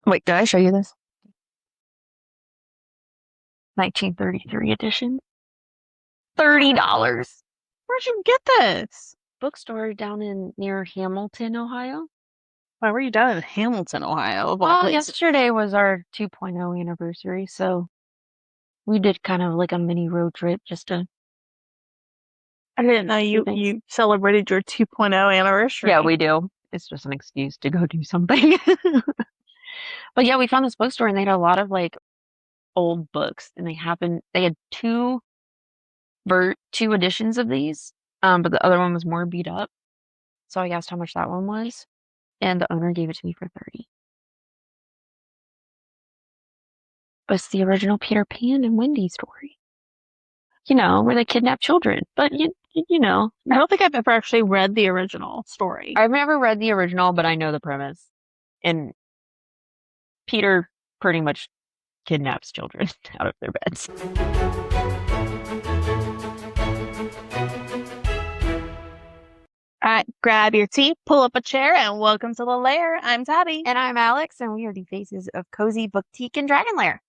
Wait, did I show you this? 1933 edition. $30. Where'd you get this? Bookstore down in near Hamilton, Ohio. Why were you down in Hamilton, Ohio, of all Well, places? yesterday was our 2.0 anniversary, so we did kind of like a mini road trip just to I didn't know do you things. you celebrated your 2.0 Yeah, anniversary. we do. It's just an excuse to go do something. But yeah, we found this bookstore and they had a lot of like old books and they had two editions of these. But the other one was more beat up. So I asked how much that one was, and the owner gave it to me for 30. But it's the original Peter Pan and Wendy story. Where they kidnap children. But I don't think I've ever actually read the original story. I've never read the original, but I know the premise. And Peter pretty much kidnaps children out of their beds. All right, grab your tea, pull up a chair, and welcome to the lair. I'm Tabby. And I'm Alex, and we are the faces of Cozy Booktique and Dragon Lair.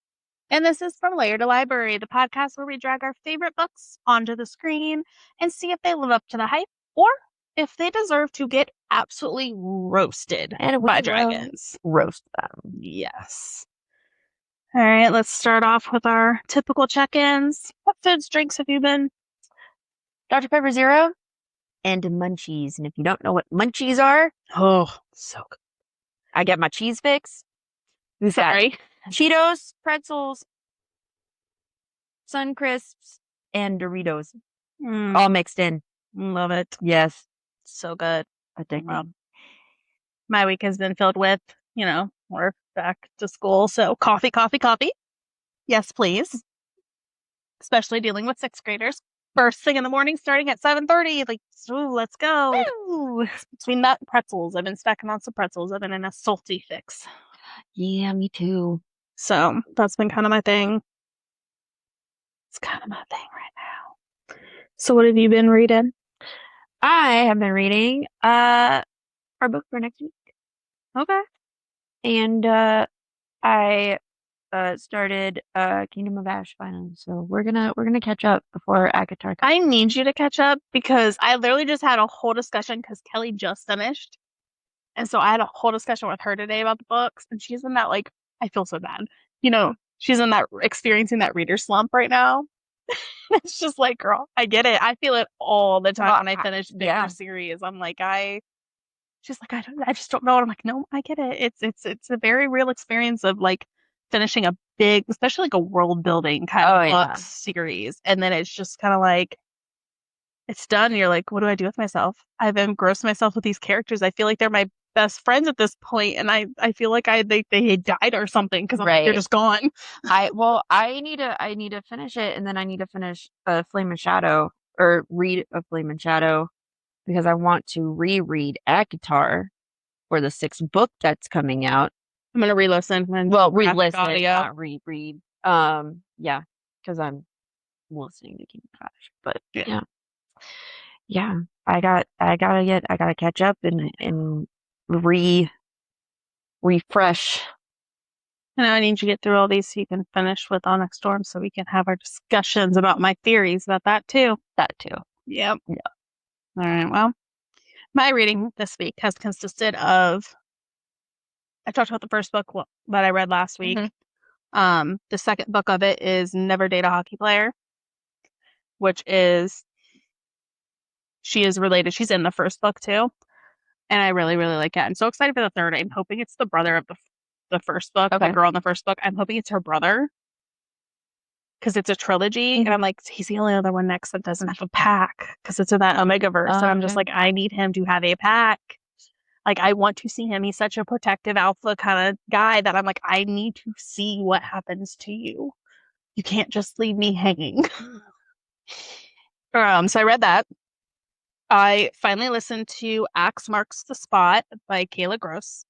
And this is From Lair to Library, the podcast where we drag our favorite books onto the screen and see if they live up to the hype or if they deserve to get absolutely roasted by dragons. Roast them. Yes. All right, let's start off with our typical check-ins. What foods, drinks have you been? Dr. Pepper Zero and munchies. And if you don't know what munchies are, Oh, so good. I get my cheese fix. Who's Sorry. Cheetos, pretzels, Sun Crisps, and Doritos. All mixed in. Love it. Yes. So good. Addicting. Well, my week has been filled with, we're back to school. So coffee. Yes, please. Especially dealing with sixth graders. First thing in the morning, starting at 7:30. Like, ooh, let's go. Ooh. Between that and pretzels, I've been stacking on some pretzels. I've been in a salty fix. Yeah, me too. So that's been kind of my thing. It's kind of my thing right now. So what have you been reading? I have been reading our book for next week. Okay. And I started Kingdom of Ash finally. So we're gonna catch up before Akatar comes. I need you to catch up because I literally just had a whole discussion because Kelly just finished. And so I had a whole discussion with her today about the books, and she's in that, like, I feel so bad. She's in that, experiencing that reader slump right now. It's just like, girl, I get it. I feel it all the time when I finish bigger series. I'm like, she's like, I just don't know. And I'm like, no, I get it. It's a very real experience of like finishing a big, especially like a world building kind of book series. And then it's just kind of like, it's done. And you're like, what do I do with myself? I've engrossed myself with these characters. I feel like they're my best friends at this point, and I feel like they died or something because like, they're just gone. I need to finish it, and then I need to finish Flame and Shadow or read a Flame and Shadow because I want to reread ACOTAR for the 6th book that's coming out. I'm gonna re-listen. Re-listen, not reread. Yeah, because I'm listening to Kingdom of Ash, but yeah. I gotta catch up and refresh. And I need you to get through all these so you can finish with Onyx Storm so we can have our discussions about my theories about that too. Yep. Yeah. All right. Well, my reading this week has consisted of, I talked about the first book that I read last week. The second book of it is Never Date a Hockey Player, which is, she is related. She's in the first book too. And I really, really like it. I'm so excited for the third. I'm hoping it's the brother of the first book, the girl in the first book. I'm hoping it's her brother because it's a trilogy. And I'm like, he's the only other one next that doesn't have a pack because it's in that Omegaverse. And I'm just like, I need him to have a pack. Like, I want to see him. He's such a protective alpha kind of guy that I'm like, I need to see what happens to you. You can't just leave me hanging. So I read that. I finally listened to Axe Marks the Spot by Kayla Gross.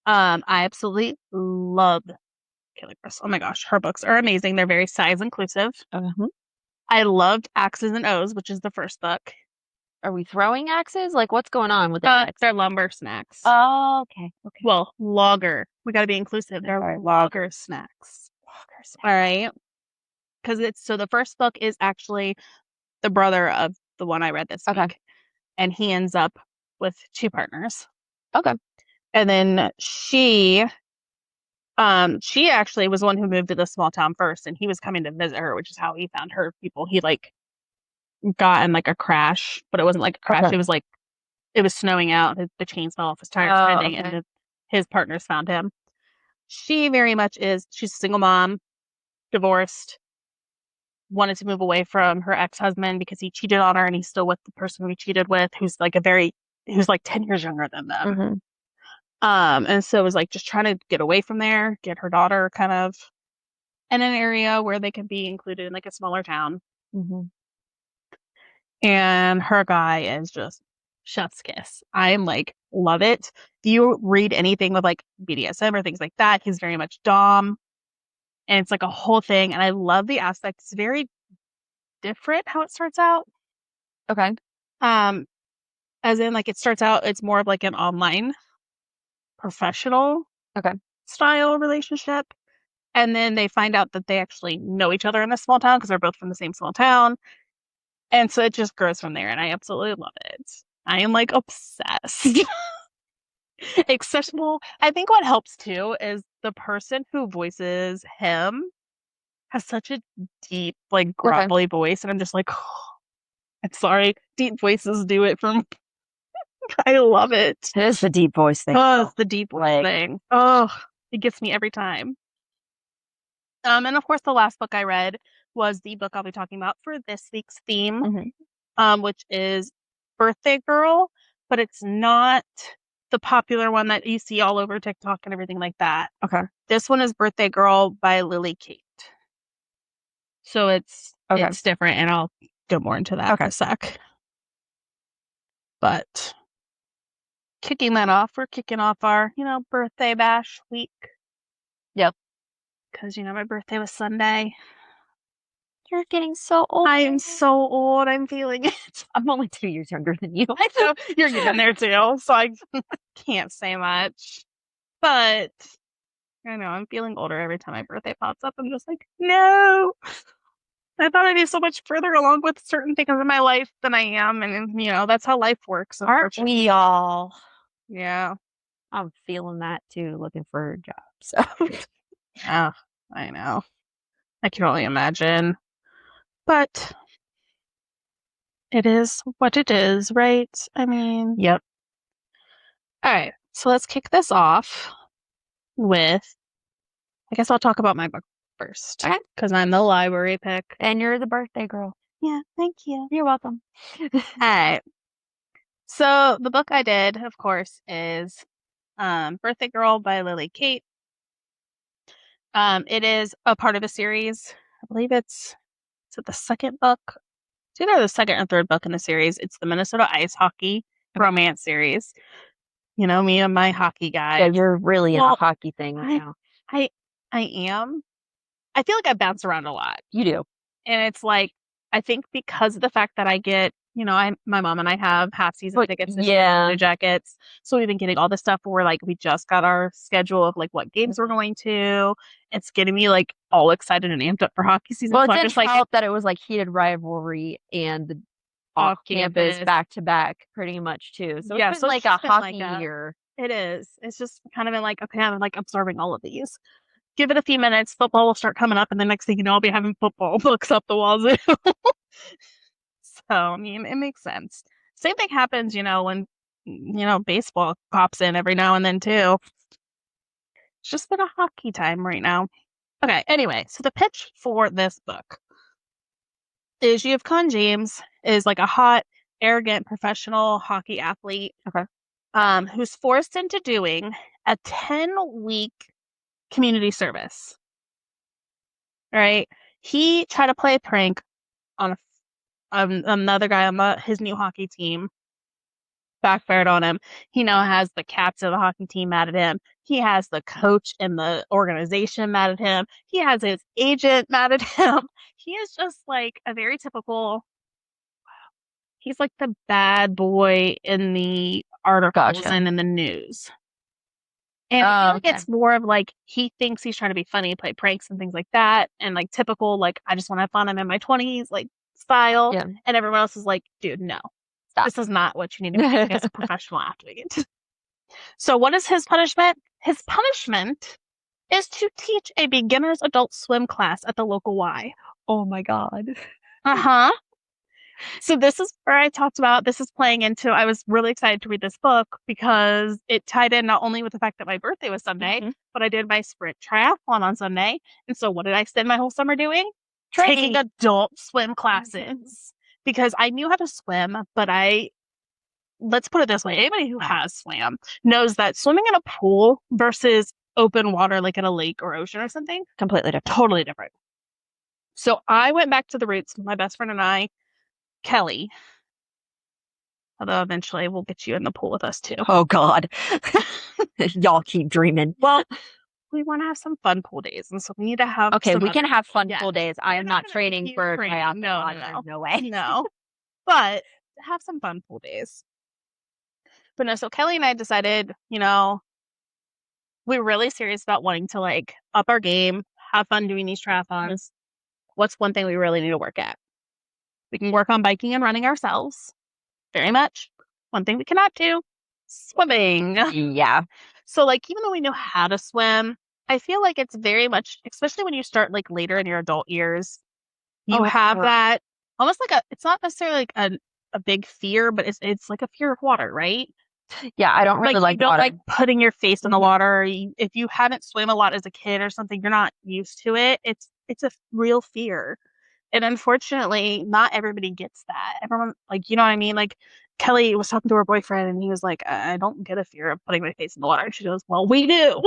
I absolutely love Kayla Gross. Oh my gosh, her books are amazing. They're very size inclusive. I loved X's and O's, which is the first book. Are we throwing axes? Like, what's going on with the axe? They're lumber snacks. Oh, okay. Okay. Well, logger. We got to be inclusive. They're Sorry, logger snacks. Logger snacks. All right. Because so the first book is actually the brother of the one I read this week. And he ends up with 2 partners. Okay. And then she actually was the one who moved to the small town first, and he was coming to visit her, which is how he found her people. He like got in like a crash, but it wasn't like a crash. Okay. It was like it was snowing out. The chains fell off his tires, okay. and his partners found him. She very much she's a single mom, divorced, wanted to move away from her ex-husband because he cheated on her, and he's still with the person he cheated with, who's like 10 years younger than them. Mm-hmm. And so it was like just trying to get away from there, get her daughter kind of in an area where they can be included in like a smaller town. Mm-hmm. And her guy is just chef's kiss. I am like, love it. If you read anything with like BDSM or things like that, he's very much dom. And it's like a whole thing. And I love the aspect. It's very different how it starts out. Okay. As in like it starts out, it's more of like an online professional style relationship. And then they find out that they actually know each other in this small town because they're both from the same small town. And so it just grows from there. And I absolutely love it. I am like obsessed. Accessible. I think what helps too is the person who voices him has such a deep, like gravelly voice. And I'm just like, oh, I'm sorry. Deep voices do it for me. I love it. It is the deep voice thing. Oh, it's the deep voice thing. Oh, it gets me every time. And of course, the last book I read was the book I'll be talking about for this week's theme, which is Birthday Girl, but it's not the popular one that you see all over TikTok and everything like that. Okay. This one is Birthday Girl by Lily Kate. So it's different, and I'll go more into that in a sec. But kicking that off, we're kicking off our, birthday bash week. Yep. Because, my birthday was Sunday. You're getting so old. I am so old. I'm feeling it. I'm only 2 years younger than you. I know you're getting there too, so I can't say much. But I know I'm feeling older every time my birthday pops up. I'm just like, no. I thought I'd be so much further along with certain things in my life than I am, and that's how life works. Aren't we all? Yeah, I'm feeling that too. Looking for a job. So yeah, I know. I can only imagine. But it is what it is, right? I mean, yep. All right, so let's kick this off with, I guess I'll talk about my book first. Okay. Because I'm the library pick. And you're the birthday girl. Yeah, thank you. You're welcome. All right. So the book I did, of course, is Birthday Girl by Lily Kate. It is a part of a series. I believe it's the second book. It's either the second or third book in the series. It's the Minnesota Ice Hockey romance series. Me and my hockey guy. Yeah, you're really in a hockey thing right now. I am. I feel like I bounce around a lot. You do. And it's like, I think because of the fact that I get, my mom and I have half-season tickets to Blue Jackets. So we've been getting all this stuff where, like, we just got our schedule of, like, what games we're going to. It's getting me, like, all excited and amped up for hockey season. Well, so it did help that it was, like, heated rivalry and the off-campus back-to-back pretty much, too. So it's been, like, a hockey year. It is. It's just kind of been like, okay, I'm, like, absorbing all of these. Give it a few minutes, football will start coming up, and the next thing you know, I'll be having football books up the wazoo. So, I mean, it makes sense. Same thing happens, when, baseball pops in every now and then, too. It's just been a hockey time right now. Okay, anyway, so the pitch for this book is you have Con James is like a hot, arrogant, professional hockey athlete. Okay. Who's forced into doing a 10-week community service. All right. He tried to play a prank on another guy on his new hockey team. Backfired on him. He now has the captain of the hockey team mad at him. He has the coach and the organization mad at him. He has his agent mad at him. He is just like a very typical, He's like the bad boy in the articles Gotcha. and in the news. And I feel like Okay. it's more of like he thinks he's trying to be funny, play pranks and things like that, and like typical like I just want to have fun. I'm in my 20s, like style, Yeah. and everyone else is like, dude, no, Stop. this is not what you need to be doing as a professional athlete. So, what is his punishment? His punishment is to teach a beginner's adult swim class at the local Y. Oh my God. Uh huh. So this is where I talked about this is playing into I was really excited to read this book because it tied in not only with the fact that my birthday was Sunday, Mhm. but I did my sprint triathlon on Sunday. And so what did I spend my whole summer doing? Taking Training. adult swim classes because I knew how to swim, but let's put it this way, anybody who has swam knows that swimming in a pool versus open water like in a lake or ocean or something, Completely different. totally different. So I went back to the roots, my best friend and I, Kelly, although eventually we'll get you in the pool with us too. Oh God. Y'all keep dreaming. Well, we want to have some fun pool days, and so we need to have Okay, we can have fun yeah. pool days. I am not gonna training keep for a training. triathlon. No. There's no way. No. But have some fun pool days. But no, so Kelly and I decided, we're really serious about wanting to like up our game, have fun doing these triathlons. What's one thing we really need to work at? We can work on biking and running ourselves. Very much. One thing we cannot do, swimming. Yeah. So like even though we know how to swim, I feel like it's very much, especially when you start like later in your adult years, you have that almost like it's not necessarily like a big fear, but it's like a fear of water, right? Yeah, I don't really like you don't water. like putting your face in the water. If you haven't swam a lot as a kid or something, you're not used to it. It's a real fear. And unfortunately, not everybody gets that. Everyone, like, you know what I mean? Like, Kelly was talking to her boyfriend, and he was like, I don't get a fear of putting my face in the water. And she goes, well, we do.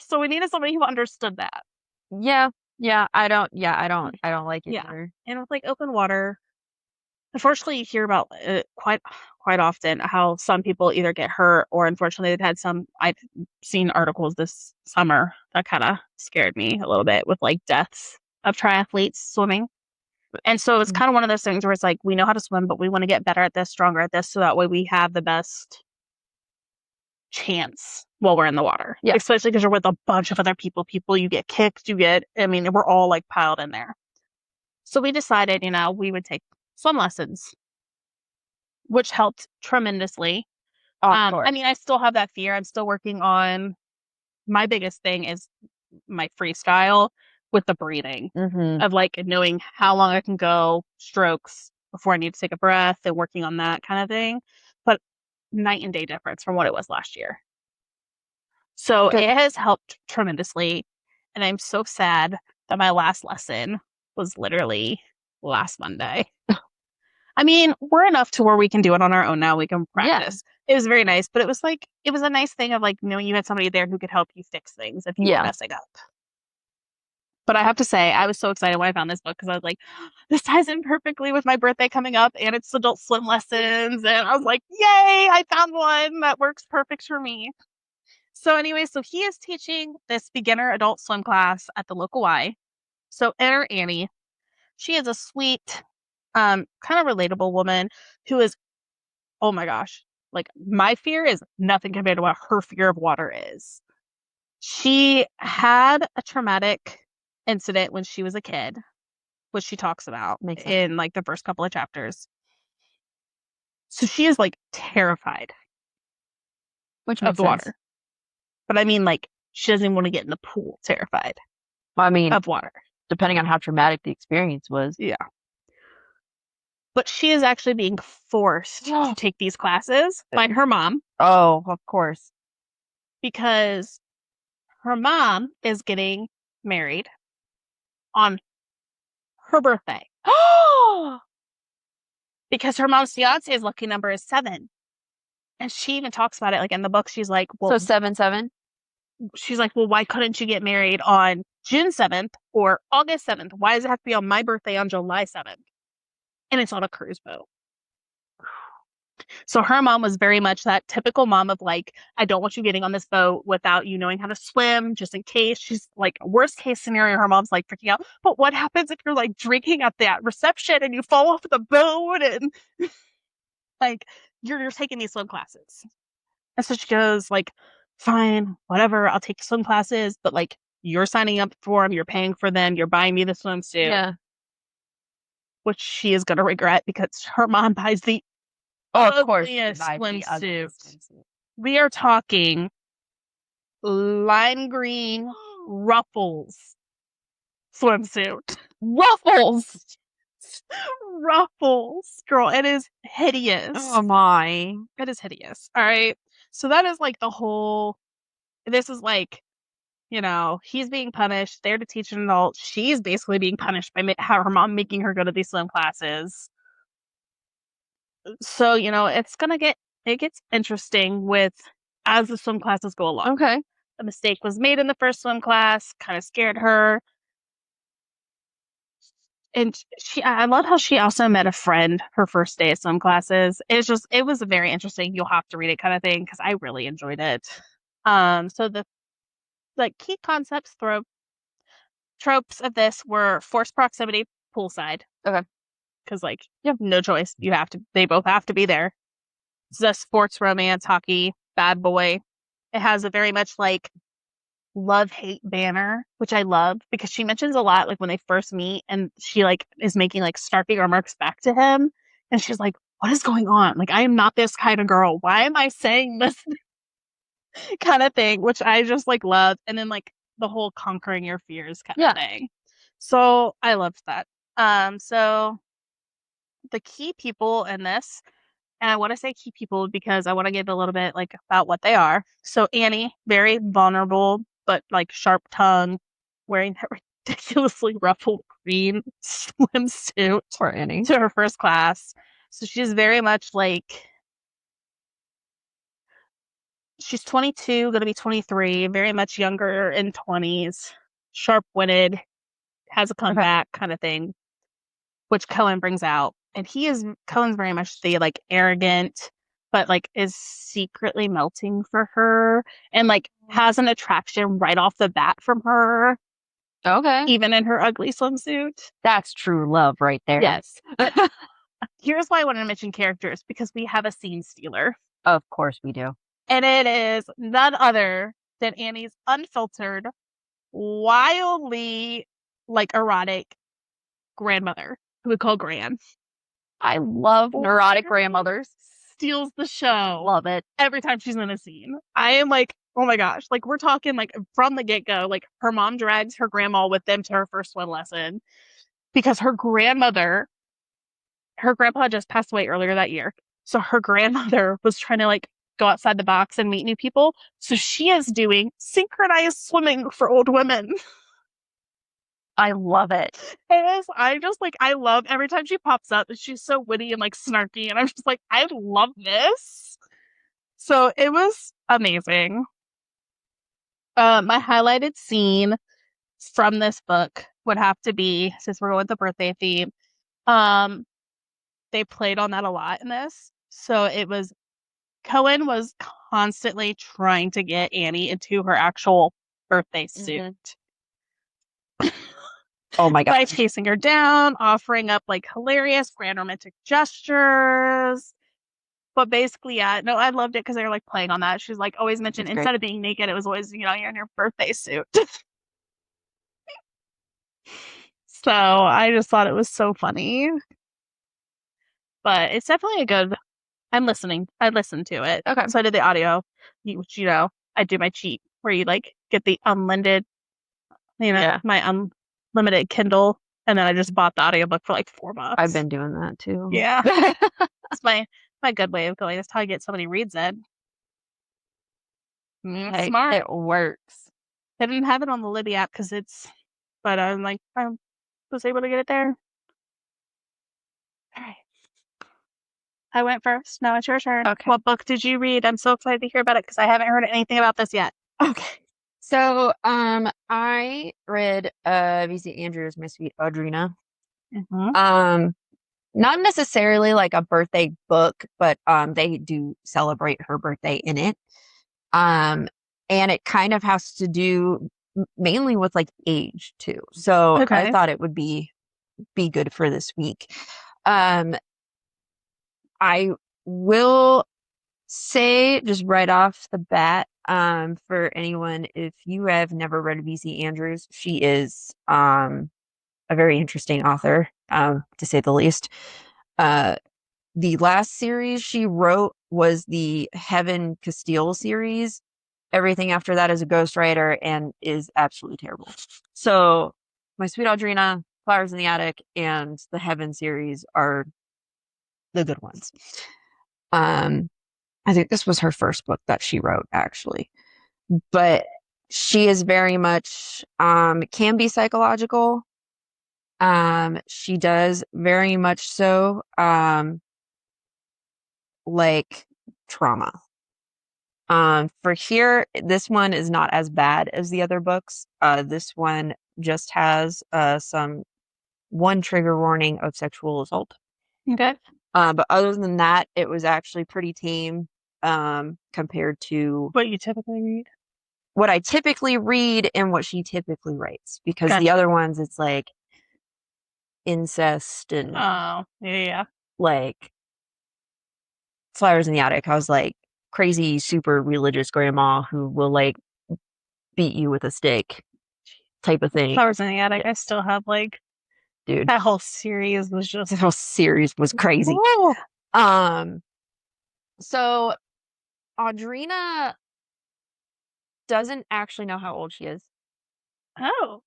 So we needed somebody who understood that. Yeah. I don't like it Yeah. either. And with like open water, unfortunately, you hear about it quite often how some people either get hurt or unfortunately they've had some. I've seen articles this summer that kind of scared me a little bit with like deaths of triathletes swimming. And so it's kind of one of those things where it's like we know how to swim, but we want to get better at this, stronger at this, so that way we have the best chance while we're in the water. Yeah. Especially because you're with a bunch of other people. You get kicked, we're all like piled in there. So we decided, we would take swim lessons, which helped tremendously. I still have that fear. I'm still working on my biggest thing is my freestyle with the breathing of like knowing how long I can go strokes before I need to take a breath and working on that kind of thing. But night and day difference from what it was last year. So it has helped tremendously. And I'm so sad that my last lesson was literally last Monday. I mean, we're enough to where we can do it on our own now. We can practice. Yeah. It was very nice, but it was a nice thing of like knowing you had somebody there who could help you fix things if you were messing up. But I have to say, I was so excited when I found this book because I was like, this ties in perfectly with my birthday coming up and it's adult swim lessons. And I was like, yay, I found one that works perfect for me. So anyway, so he is teaching this beginner adult swim class at the local Y. So enter Annie. She is a sweet, kind of relatable woman who is, oh my gosh, like my fear is nothing compared to what her fear of water is. She had a traumatic incident when she was a kid, which she talks about in like the first couple of chapters. So she is like terrified of the water. But I mean, like, she doesn't even want to get in the pool, terrified. Well, I mean, of water. Depending on how traumatic the experience was. Yeah. But she is actually being forced to take these classes by her mom. Oh, of course. Because her mom is getting married on her birthday. Because her mom's fiance's lucky number is 7. And she even talks about it like in the book. She's like, well, so 7-7? She's like, well, why couldn't you get married on June 7th or August 7th? Why does it have to be on my birthday on July 7th? And it's on a cruise boat. So her mom was very much that typical mom of like, I don't want you getting on this boat without you knowing how to swim, just in case. She's like, worst case scenario, her mom's like freaking out. But what happens if you're like drinking at that reception and you fall off the boat? And Like, you're taking these swim classes. And so she goes, like, fine, whatever, I'll take swim classes, but like, you're signing up for them, you're paying for them, you're buying me the swimsuit. Yeah. Which she is going to regret because her mom buys the of course, ugliest the swimsuit. swimsuit. We are talking lime green ruffles swimsuit. Ruffles! Ruffles, girl, it is hideous. Oh my. It is hideous. All right. So that is like the whole, this is like, he's being punished. They're to teach an adult. She's basically being punished by her mom making her go to these swim classes. So, it gets interesting as the swim classes go along. Okay. A mistake was made in the first swim class, kind of scared her. And I love how she also met a friend her first day of swim classes. It was very interesting. You'll have to read it kind of thing because I really enjoyed it. So the key concepts, tropes of this were forced proximity, poolside. Okay. Because you have no choice. They both have to be there. It's a sports romance, hockey, bad boy. It has a very much love-hate banner, which I love because she mentions a lot when they first meet and she is making snarky remarks back to him. And she's like, what is going on? I am not this kind of girl. Why am I saying this kind of thing? Which I just love. And then the whole conquering your fears kind of thing. So I loved that. So the key people in this, and I want to say key people because I want to give a little bit about what they are. So Annie, very vulnerable, but sharp tongue, wearing that ridiculously ruffled green swimsuit for Annie to her first class. So she's very much she's 22, going to be 23, very much younger in 20s, sharp-witted, has a comeback kind of thing, which Cohen brings out. And Cohen's very much the arrogant, but is secretly melting for her and has an attraction right off the bat from her. Okay. Even in her ugly swimsuit. That's true love right there. Yes. Here's why I wanted to mention characters, because we have a scene stealer. Of course we do. And it is none other than Annie's unfiltered, wildly erotic grandmother, who we call Gran. I love neurotic grandmothers. Steals the show. Love it. Every time she's in a scene. I am oh my gosh. We're talking from the get-go, her mom drags her grandma with them to her first swim lesson because her grandpa just passed away earlier that year. So her grandmother was trying to go outside the box and meet new people. So she is doing synchronized swimming for old women. I love it. I love every time she pops up. She's so witty and snarky. And I'm just I love this. So it was amazing. My highlighted scene from this book would have to be, since we're going with the birthday theme, they played on that a lot in this. So Cohen was constantly trying to get Annie into her actual birthday suit. Oh my god. By chasing her down, offering up hilarious grand romantic gestures. But basically, no, I loved it because they were playing on that. She's always mentioned instead of being naked, it was always, you're in your birthday suit. So I just thought it was so funny. But it's definitely a good, I'm listening. I listened to it. Okay. So I did the audio, which, I do my cheat where you get the unlimited, my unlimited Kindle. And then I just bought the audiobook for $4. I've been doing that too. Yeah. That's my good way of going. That's how I get so many reads in. Hey, smart. It works. I didn't have it on the Libby app but I'm I was able to get it there. All right. I went first. Now it's your turn. Okay. What book did you read? I'm so excited to hear about it because I haven't heard anything about this yet. Okay. So, I read V.C. Andrews' My Sweet Audrina. Mm-hmm. Not necessarily a birthday book, but they do celebrate her birthday in it. And it kind of has to do mainly with age too. So I thought it would be good for this week. I will say just right off the bat, for anyone, if you have never read VC Andrews, she is a very interesting author, to say the least. The last series she wrote was the Heaven Castile series. Everything after that is a ghostwriter and is absolutely terrible. So my Sweet Audrina, Flowers in the Attic, and the Heaven series are the good ones. I think this was her first book that she wrote, actually. But she is very much can be psychological. She does very much so like trauma. For here, this one is not as bad as the other books. This one just has one trigger warning of sexual assault. Okay. But other than that, it was actually pretty tame compared to What you typically read? what I typically read and what she typically writes. Because the Gotcha. other ones, it's like incest and Oh, yeah. like Flowers in the Attic. I was like crazy, super religious grandma who will like beat you with a stick type of thing. Flowers in the Attic. I still have like Dude, that whole series was just this whole series was crazy. Whoa. So Audrina doesn't actually know how old she is. Oh.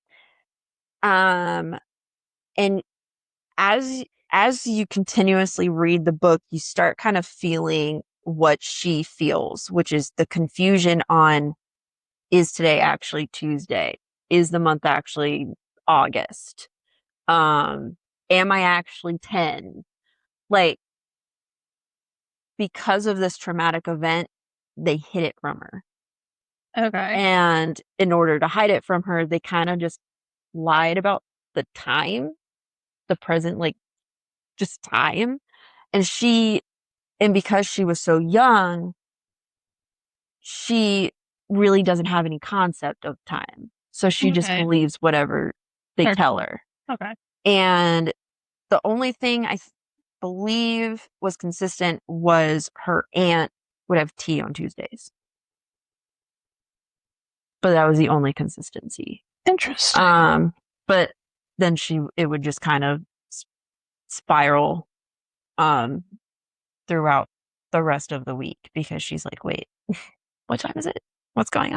And as you continuously read the book, you start kind of feeling what she feels, which is the confusion on, is today actually Tuesday? Is the month actually August? Am I actually 10? Like, because of this traumatic event, they hid it from her. Okay. And in order to hide it from her, they kind of just lied about the time, the present, like just time. And because she was so young, she really doesn't have any concept of time. So she just Okay. believes whatever they tell her. Okay. And the only thing I believe was consistent was her aunt would have tea on Tuesdays. But that was the only consistency. Interesting. But then it would just kind of spiral throughout the rest of the week because she's like, wait, what time is it? What's going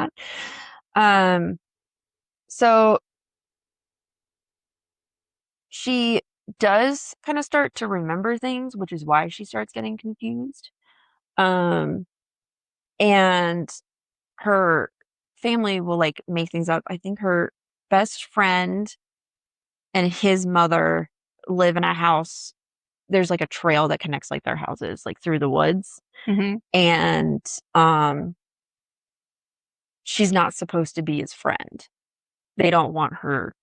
on? So she does kind of start to remember things, which is why she starts getting confused. And her family will like make things up. I think her best friend and his mother live in a house. There's like a trail that connects like their houses, like through the woods. Mm-hmm. And she's not supposed to be his friend. They don't want her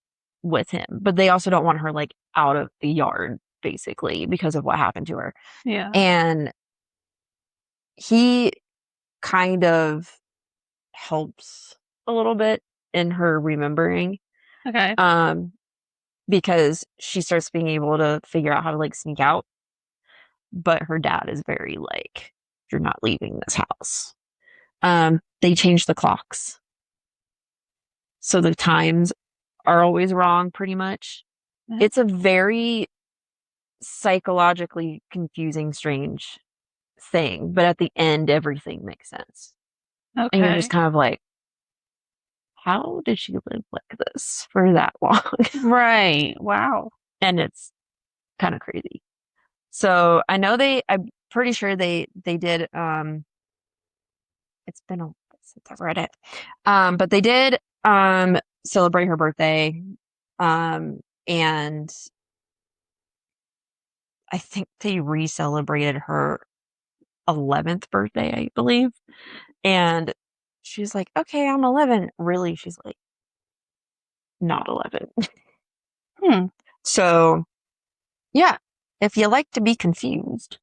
with him, but they also don't want her like out of the yard, basically, because of what happened to her. Yeah. And he kind of helps a little bit in her remembering. Okay. Because she starts being able to figure out how to like sneak out. But her dad is very like, you're not leaving this house. They change the clocks. So the times are always wrong, pretty much. Yeah. It's a very psychologically confusing, strange thing. But at the end, everything makes sense. Okay. And you're just kind of like, how did she live like this for that long? Right. Wow. And it's kind of crazy. So I know I'm pretty sure they did, it's been a since I've read it. But they did, celebrate her birthday. And I think they re-celebrated her 11th birthday, I believe. And she's like, okay, I'm 11. Really? She's like, not 11. So yeah, if you like to be confused,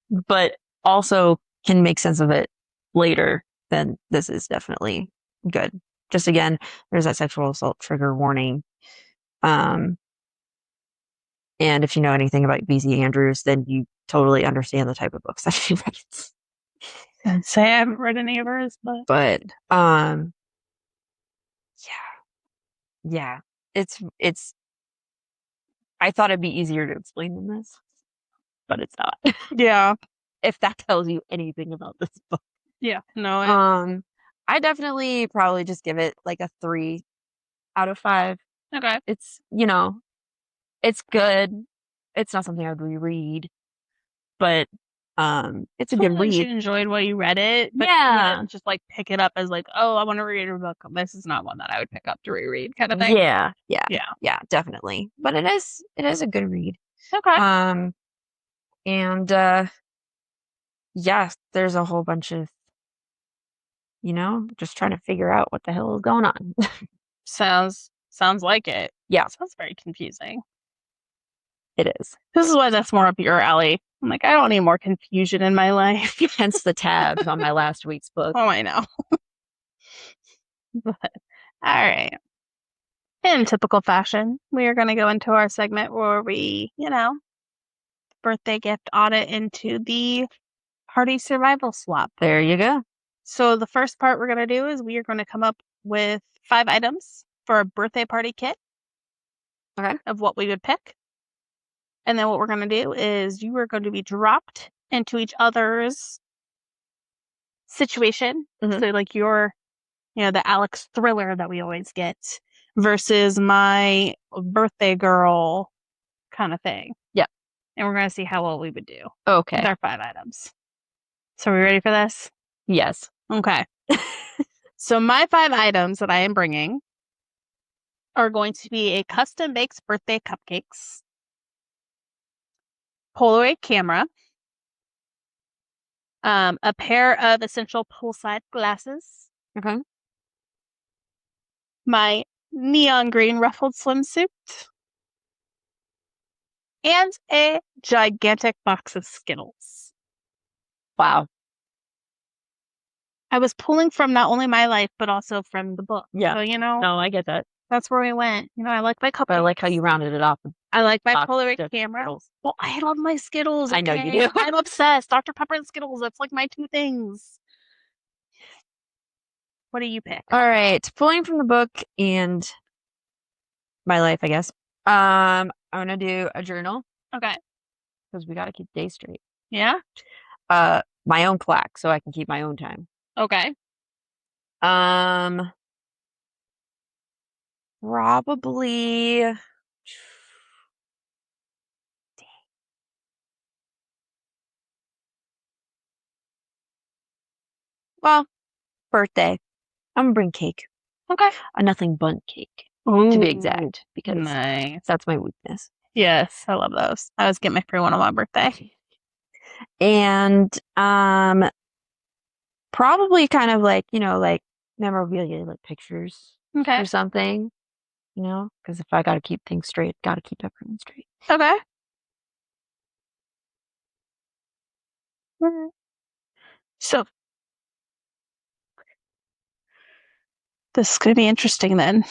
but also can make sense of it later, then this is definitely good. Just again, there's that sexual assault trigger warning. And if you know anything about BZ Andrews, then you totally understand the type of books that she writes. I'd say I haven't read any of hers, But yeah. It's I thought it'd be easier to explain than this, but it's not. yeah. If that tells you anything about this book. Yeah. No. I definitely probably just give it like a 3 out of 5. Okay. It's, it's good. It's not something I would reread, but it's a good Like you read. enjoyed what you read it, but Yeah. you didn't just like pick it up as like, oh, I want to read a book. This is not one that I would pick up to reread, kind of thing. Yeah, Yeah, definitely. But it is a good read. Okay. And yeah, there's a whole bunch of, just trying to figure out what the hell is going on. Sounds like it. Yeah, Sounds very confusing. it is. This is why that's more up your alley. I'm like, I don't need more confusion in my life. Hence the tabs on my last week's book. Oh, I know. But all right. In typical fashion, we are going to go into our segment where we, birthday gift audit into the party survival swap. There you go. So the first part we're going to do is we are going to come up with 5 items for a birthday party kit. Okay. Of what we would pick. And then what we're going to do is you are going to be dropped into each other's situation. Mhm. So like your, the Alex thriller that we always get versus my birthday girl kind of thing. Yeah. And we're going to see how well we would do. Okay. With our 5 items. So are we ready for this? Yes. Okay. So my 5 items that I am bringing are going to be a custom baked birthday cupcakes, Polaroid camera, a pair of essential poolside glasses. Okay. My neon green ruffled swimsuit. And a gigantic box of Skittles. Wow. I was pulling from not only my life, but also from the book. Yeah. So, No, I get that. That's where we went. I like my cupcakes. But I like how you rounded it off. I like my box Polaroid of camera. Skittles. Well, I love my Skittles. I know you do. I'm obsessed. Dr. Pepper and Skittles. That's like my 2 things. What do you pick? All right. Pulling from the book and my life, I guess. I'm going to do a journal. Okay. Because we got to keep days straight. Yeah? My own clock, so I can keep my own time. Okay. Probably. Well, birthday. I'm gonna bring cake. Okay. A nothing bundt cake, Ooh, to be exact, because nice. that's my weakness. Yes, I love those. I always get my free one on my birthday. And probably kind of like, like memorabilia, like pictures or something, because if I gotta keep things straight, gotta keep everyone straight. Okay. So this is going to be interesting then.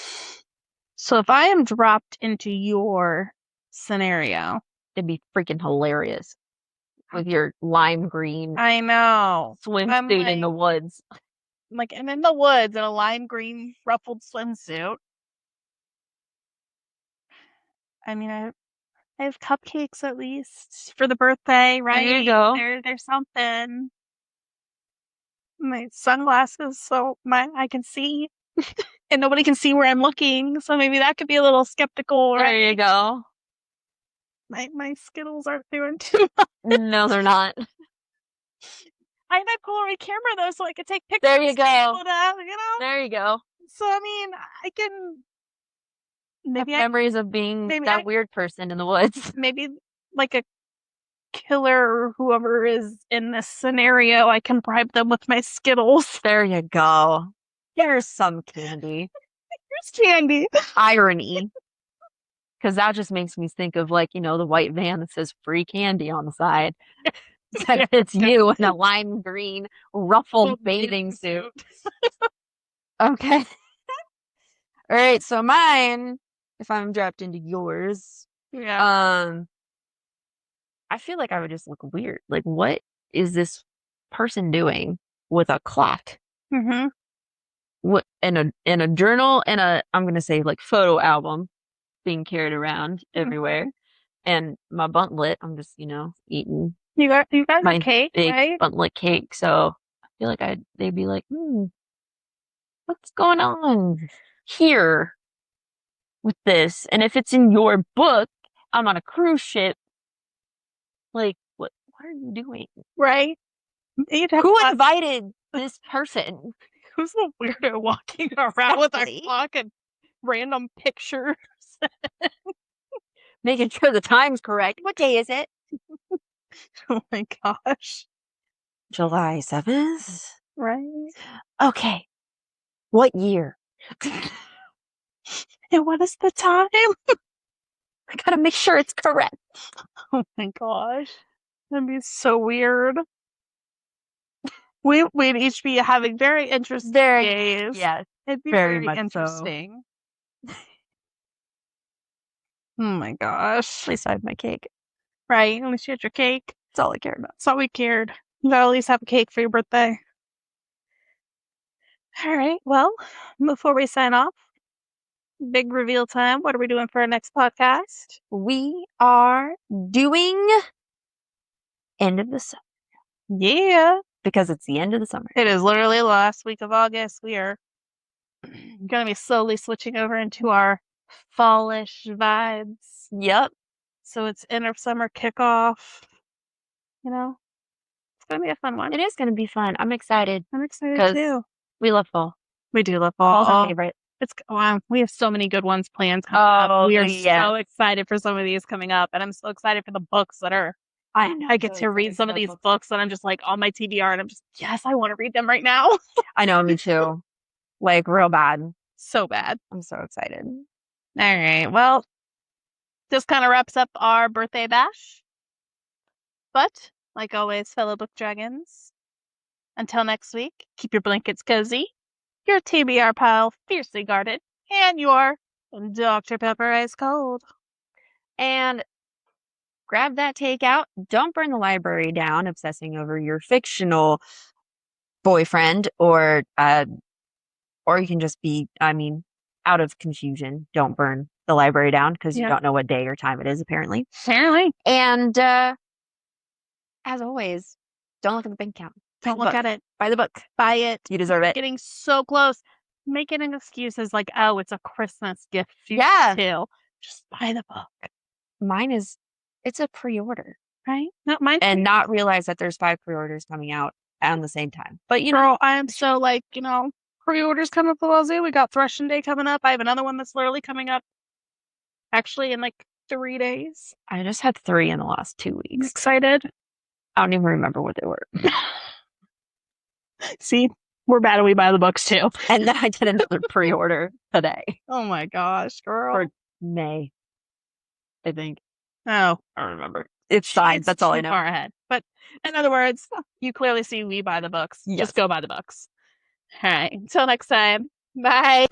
So if I am dropped into your scenario, it'd be freaking hilarious with your lime green. I know. Swimsuit in the woods. Like I'm in the woods in a lime green ruffled swimsuit. I mean, I have cupcakes at least for the birthday, right? There you go. There's something. My sunglasses, so I can see, and nobody can see where I'm looking. So maybe that could be a little skeptical, right? There you go. My Skittles aren't doing too much. No, they're not. I have my Polaroid camera though, so I could take pictures. There you go. There you go. So I mean, I can maybe memories of being that weird person in the woods. Maybe like a killer or whoever is in this scenario, I can bribe them with my Skittles. There you go. Here's some candy. Here's candy. Irony. Because that just makes me think of the white van that says free candy on the side. It's you in a lime green ruffled bathing suit. Okay. All right, so mine, if I'm dropped into yours, yeah. I feel like I would just look weird. Like, what is this person doing with a clock? Mm-hmm. What in a journal and I'm gonna say like photo album being carried around everywhere, and my buntlet. I'm just eating You got your my cake, big right? buntlet cake. So I feel like they'd be like, what's going on here with this? And if it's in your book, I'm on a cruise ship. Like, what are you doing? Right? You'd have Who to ask, invited this person? who's the weirdo walking around with a clock and random pictures? Making sure the time's correct. What day is it? Oh my gosh. July 7th? Right? Okay. What year? And what is the time? I gotta make sure it's correct. Oh my gosh. That'd be so weird. We'd each be having very interesting days. Yes, It'd be very very much so. interesting. Oh my gosh. At least I have my cake. Right? At least you had your cake. That's all I care about. That's all we cared. You gotta at least have a cake for your birthday. All right. Well, before we sign off, big reveal time. What are we doing for our next podcast? We are doing end of the summer Yeah. because it's the end of the summer. It is literally the last week of August. We are going to be slowly switching over into our fallish vibes. Yep. So it's end of summer kickoff. It's going to be a fun one. It is going to be fun. I'm excited. I'm excited too. We love fall. We do love fall. Fall's our favorite. Wow, we have so many good ones planned coming up. We are so yes. excited for some of these coming up, and I'm so excited for the books that are. I get to read some of these books that I'm just like on my TBR, and I'm just, yes, I want to read them right now. I know, me too. Like real bad. So bad. I'm so excited. All right. Well, this kind of wraps up our birthday bash. But like always, fellow book dragons, until next week, keep your blankets cozy, your TBR pile fiercely guarded, and your Dr. Pepper ice cold. And grab that takeout. Don't burn the library down obsessing over your fictional boyfriend, or you can just be, out of confusion. Don't burn the library down because you don't know what day or time it is, apparently. And as always, don't look at the bank account. Don't look at it. Buy the book. Buy it. You deserve it. Getting so close. Making an excuse as like, oh, it's a Christmas gift. Yeah. Too. Just buy the book. Mine is, it's a pre-order. Right? Not mine. And not realize that there's 5 pre-orders coming out at the same time. But Girl, I am so like, pre-orders coming up for Lozzie. We got Threshing Day coming up. I have another one that's literally coming up actually in like 3 days. I just had 3 in the last 2 weeks. I'm excited. I don't even remember what they were. See, we're bad and we buy the books too. And then I did another pre-order today. Oh my gosh, girl. For May, I think. Oh, I don't remember. It's signed. That's all I know. Far ahead. But in other words, you clearly see we buy the books. Yes. Just go buy the books. All right. Until next time. Bye.